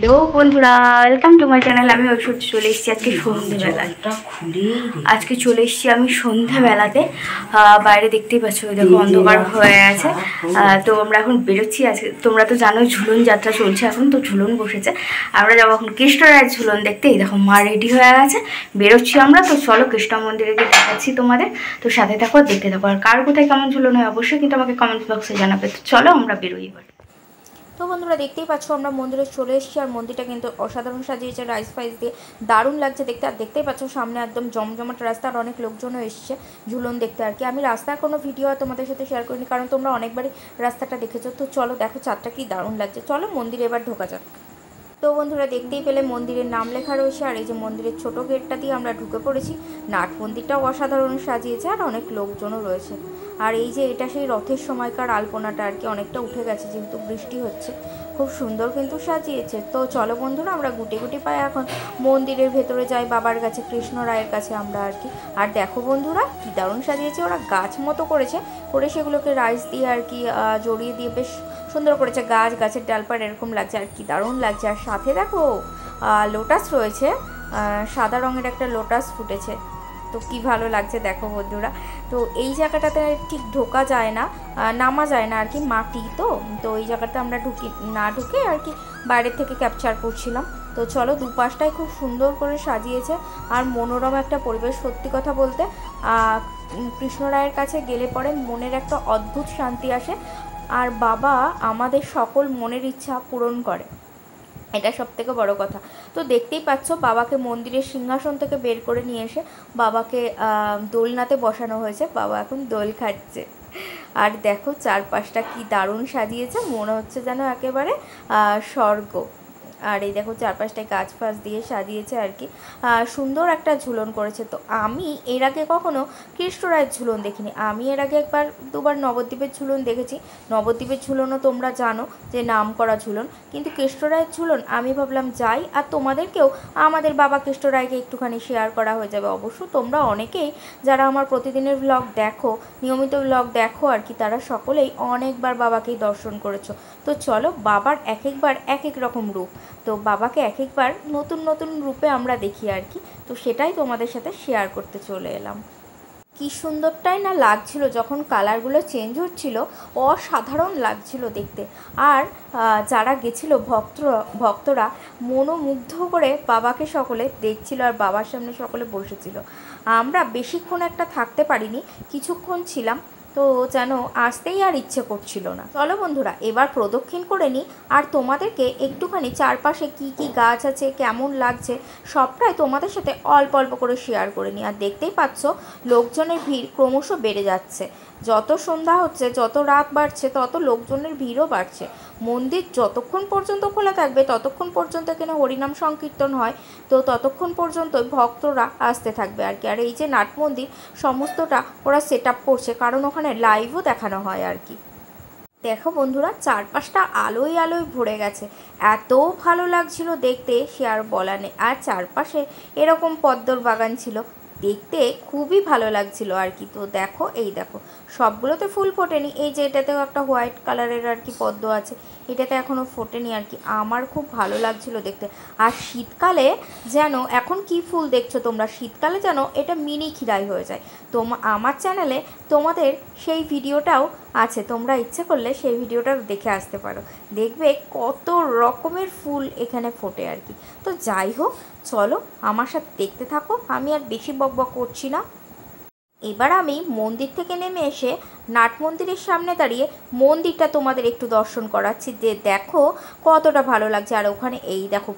Hello বন্ধুরা, welcome to my channel. আমি ঐশ্বর্য চলে এসেছি আজকে সন্ধ্যেবেলায়। আজকে চলে এসেছি আমি সন্ধ্যাবেলাতে। বাইরে দেখতেই পাচ্ছ, দেখো অন্ধকার হয়ে আছে। তো আমরা এখন বেরোচ্ছি। আজকে তোমরা তো জানো ঝুলন যাত্রা চলছে এখন, তো ঝুলন বসেছে। আমরা যাবো এখন কৃষ্ণরায়ের ঝুলন দেখতে। এই দেখো মা রেডি হয়ে গেছে, বেরোচ্ছি আমরা। তো চলো কৃষ্ণ মন্দিরে গিয়ে দেখাচ্ছি তোমাদের। তো সাথে থাকো, দেখতে থাকো। আর কার কোথায় কেমন ঝুলন হয় অবশ্যই কিন্তু আমাকে কমেন্ট বক্সে জানাবে। তো চলো আমরা বেরোই এবার। তো বন্ধুরা দেখতেই পাচ্ছ আমরা মন্দিরে চলে এসেছি। আর মন্দিরটা কিন্তু অসাধারণ সাজিয়েছে রাইস ফাইস দিয়ে, দারুণ লাগছে দেখতে। আর দেখতেই পাচ্ছ সামনে একদম জমজমাট রাস্তা, আর অনেক লোকজনও এসছে ঝুলন দেখতে আর কি। আমি রাস্তার কোনো ভিডিও তোমাদের সাথে শেয়ার করিনি, কারণ তোমরা অনেকবারই রাস্তাটা দেখেছো। তো চলো দেখো চারটা কি দারুণ লাগছে। চলো মন্দিরে এবার ঢোকা যাক। তো বন্ধুরা দেখতেই পেলে মন্দিরের নাম লেখা রয়েছে, আর এই যে মন্দিরের ছোট গেটটা দিয়ে আমরা ঢুকে পড়েছি। নাট মন্দিরটাও অসাধারণ সাজিয়েছে, আর অনেক লোকজনও রয়েছে। আর এই যে এটা সেই রথের সময়কার আলপনাটা আর কি, অনেকটা উঠে গেছে যেহেতু বৃষ্টি হচ্ছে। খুব সুন্দর কিন্তু সাজিয়েছে। তো চলো বন্ধুরা আমরা গুটি গুটি পায়ে এখন মন্দিরের ভেতরে যাই, বাবার কাছে, কৃষ্ণ রায়ের কাছে আমরা আর কি। আর দেখো বন্ধুরা কী দারুণ সাজিয়েছে, ওরা গাছ মতো করেছে, করে সেগুলোকে রাইস দিয়ে আর কি জড়িয়ে দিয়ে বেশ সুন্দর করেছে। গাছের ডালপাড় এরকম লাগছে, আর কি দারুণ লাগছে। আর সাথে দেখো লোটাস রয়েছে, সাদা রঙের একটা লোটাস ফুটেছে। তো কি ভালো লাগছে দেখো বন্ধুরা। তো এই জায়গাটাতে ঠিক ঢোকা যায় না, নামা যায় না আর কি, মাটি তো। তো এই জায়গাটা আমরা ঢুকে আর কি বাইরের থেকে ক্যাপচার করছিলাম। তো চলো, দুপাশটাই খুব সুন্দর করে সাজিয়েছে, আর মনোরম একটা পরিবেশ। সত্যি কথা বলতে কৃষ্ণরায়ের কাছে গেলে পরে মনের একটা অদ্ভুত শান্তি আসে, আর বাবা আমাদের সকল মনের ইচ্ছা পূরণ করে, এটা সবথেকে বড় কথা। তো দেখতেই পাচ্ছ বাবাকে মন্দিরের সিংহাসন থেকে বের করে নিয়ে এসে বাবাকে দোলনাতে বসানো হয়েছে। বাবা এখন দোল খাচ্ছে। আর দেখো চারপাশটা কি দারুণ সাজিয়েছে, মনে হচ্ছে যেন একেবারে স্বর্গ। আর এই দেখো চারপাশটায় গাছ ফাছ দিয়ে সাজিয়েছে আর কি, সুন্দর একটা ঝুলন করেছে। তো আমি এর আগে কখনো কৃষ্ণরায়ের ঝুলন দেখিনি। আমি এর আগে একবার দুবার নবদ্বীপের ঝুলন দেখেছি। নবদ্বীপের ঝুলনও তোমরা জানো যে নাম করা ঝুলন, কিন্তু কৃষ্ণরায়ের ঝুলন আমি ভাবলাম যাই, আর তোমাদেরকেও আমাদের বাবা কৃষ্ণরায়কে একটুখানি শেয়ার করা হয়ে যাবে। অবশ্য তোমরা অনেকেই যারা আমার প্রতিদিনের ব্লগ দেখো, নিয়মিত ব্লগ দেখো আর কি, তারা সকলেই অনেকবার বাবাকেই দর্শন করেছো। তো চলো, বাবার এক একবার এক এক রকম রূপ, তো বাবাকে এক একবার নতুন নতুন রূপে আমরা দেখি আর কি। তো সেটাই তোমাদের সাথে শেয়ার করতে চলে এলাম। কী সুন্দরটাই না লাগছিল যখন কালারগুলো চেঞ্জ হচ্ছিল, অসাধারণ লাগছিল দেখতে। আর যারা গেছিল ভক্তরা মনোমুগ্ধ করে বাবাকে সকলে দেখছিল, আর বাবার সামনে সকলে বসেছিল। আমরা বেশিক্ষণ একটা থাকতে পারিনি, কিছুক্ষণ ছিলাম, তো যেন আসতেই আর ইচ্ছে করছিল না। চলো বন্ধুরা এবার প্রদক্ষিণ করে নিই, আর তোমাদেরকে একটুখানি চারপাশে কি কি গাছ আছে, কেমন লাগছে, সবটাই তোমাদের সাথে অল্প অল্প করে শেয়ার করে নিই। আর দেখতেই পাচ্ছ লোকজনের ভিড় ক্রমশ বেড়ে যাচ্ছে। যত সন্ধ্যা হচ্ছে, যত রাত বাড়ছে, তত লোকজনের ভিড়ও বাড়ছে। মন্দির যতক্ষণ পর্যন্ত খোলা থাকবে ততক্ষণ পর্যন্ত এখানে হরিনাম সংকীর্তন হয়, তো ততক্ষণ পর্যন্ত ভক্তরা আসতে থাকবে আর কি। আর এই যে নাট মন্দির সমস্তটা ওরা সেট আপ করছে, কারণ ওখানে লাইভও দেখানো হয় আর কি। দেখো বন্ধুরা চারপাশটা আলোয় আলোয় ভরে গেছে, এত ভালো লাগছিল দেখতে সে আর বলা নেই। আর চারপাশে এরকম পদ্মর বাগান ছিল, দেখতে খুবই ভালো লাগছিল আর কি। তো দেখো এই দেখো সবগুলোতে ফুল ফোটেনি, এই যে এটাতেও একটা হোয়াইট কালারের আর কি পদ্ম আছে, এটাতে এখনও ফোটেনি আর কি। আমার খুব ভালো লাগছিল দেখতে। আর শীতকালে যেন, এখন কি ফুল দেখছো তোমরা, শীতকালে যেন এটা মিনি খিরাই হয়ে যায়। আমার চ্যানেলে তোমাদের সেই ভিডিওটাও আছে, তোমরা ইচ্ছে করলে সেই ভিডিওটা দেখে আসতে পারো, দেখবে কত রকমের ফুল এখানে ফোটে আর কি। তো যাই হোক, চলো আমার সাথে দেখতে থাকো, আমি আর বেশি বকবক করছি না। এবার আমি মন্দির থেকে নেমে এসে নাট মন্দিরের সামনে দাঁড়িয়ে মন্দিরটা তোমাদের একটু দর্শন করাচ্ছি, যে দেখো কতটা ভালো লাগছে। আর ওখানে এই দেখো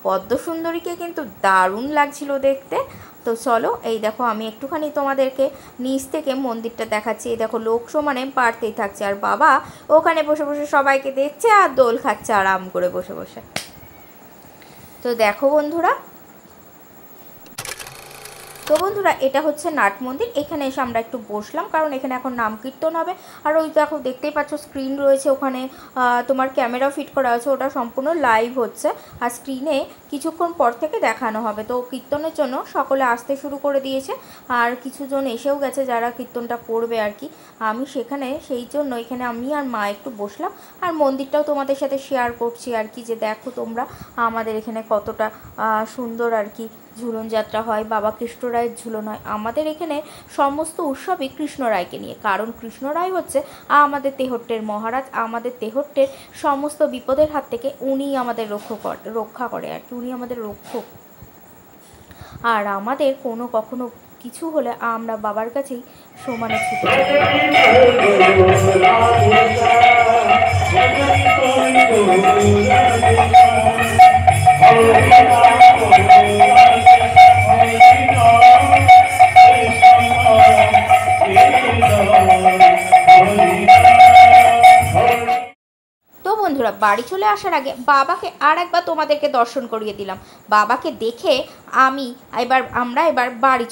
পদ্ম সুন্দরীকে কিন্তু দারুণ লাগছিল দেখতে। তো চলো এই দেখো আমি একটুখানি তোমাদেরকে নিচ থেকে মন্দিরটা দেখাচ্ছি। এই দেখো লোক সমানে বাড়তেই থাকছে, আর বাবা ওখানে বসে বসে সবাইকে দেখছে আর দোল খাচ্ছে আরাম করে বসে বসে। তো দেখো বন্ধুরা তো বন্ধুরা এটা হচ্ছে নাট মন্দির। এখানে এসে আমরা একটু বসলাম, কারণ এখানে এখন নাম কীর্তন হবে। আর ওই দেখো দেখতেই পাচ্ছ স্ক্রিন রয়েছে, ওখানে তোমার ক্যামেরা ফিট করা আছে, ওটা সম্পূর্ণ লাইভ হচ্ছে। আর স্ক্রিনে কিছুক্ষণ পর থেকে দেখানো হবে। তো কীর্তনের জন্য সকলে আসতে শুরু করে দিয়েছে, আর কিছুজন এসেও গেছে যারা কীর্তনটা করবে আর কি। আমি সেখানে সেই জন্য এখানে আমি আর মা একটু বসলাম, আর মন্দিরটাও তোমাদের সাথে শেয়ার করছি আর কি, যে দেখো তোমরা আমাদের এখানে কতটা সুন্দর আর কি ঝুলন যাত্রা হয়, বাবা কৃষ্ণ রায়ের ঝুলন হয়। আমাদের এখানে সমস্ত উৎসবই কৃষ্ণ রায়কে নিয়ে, কারণ কৃষ্ণ রায় হচ্ছে আমাদের তেহট্টের মহারাজ। আমাদের তেহট্টের সমস্ত বিপদের হাত থেকে উনি আমাদের রক্ষা করে আর কি, উনি আমাদের রক্ষক। আর আমাদের কখনো কিছু হলে আমরা বাবার কাছেই সমানে ছুটে বন্ধুরা বাড়ি চলে আসার আগে বাবাকে আর একবার তোমাদেরকে দর্শন করিয়ে দিলাম। বাবাকে দেখে আমরা এবার বাড়ি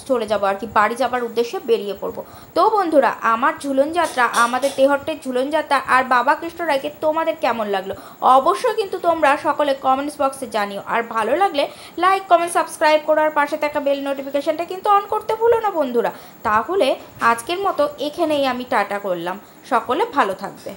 চলে যাব আর কি, বাড়ি যাবার উদ্দেশ্যে বেরিয়ে পড়ব। তো বন্ধুরা আমার ঝুলন যাত্রা, আমাদের তেহট্টের ঝুলন যাত্রা আর বাবা কৃষ্ণ রায়কে তোমাদের কেমন লাগলো অবশ্যই কিন্তু তোমরা সকলে কমেন্টস বক্সে জানিও। আর ভালো লাগলে লাইক কমেন্ট সাবস্ক্রাইব করার পাশে থাকা বেল নোটিফিকেশানটা কিন্তু অন করতে ভুলো না বন্ধুরা। তাহলে আজকের মতো এখানেই আমি টাটা করলাম, সকলে ভালো থাকবে।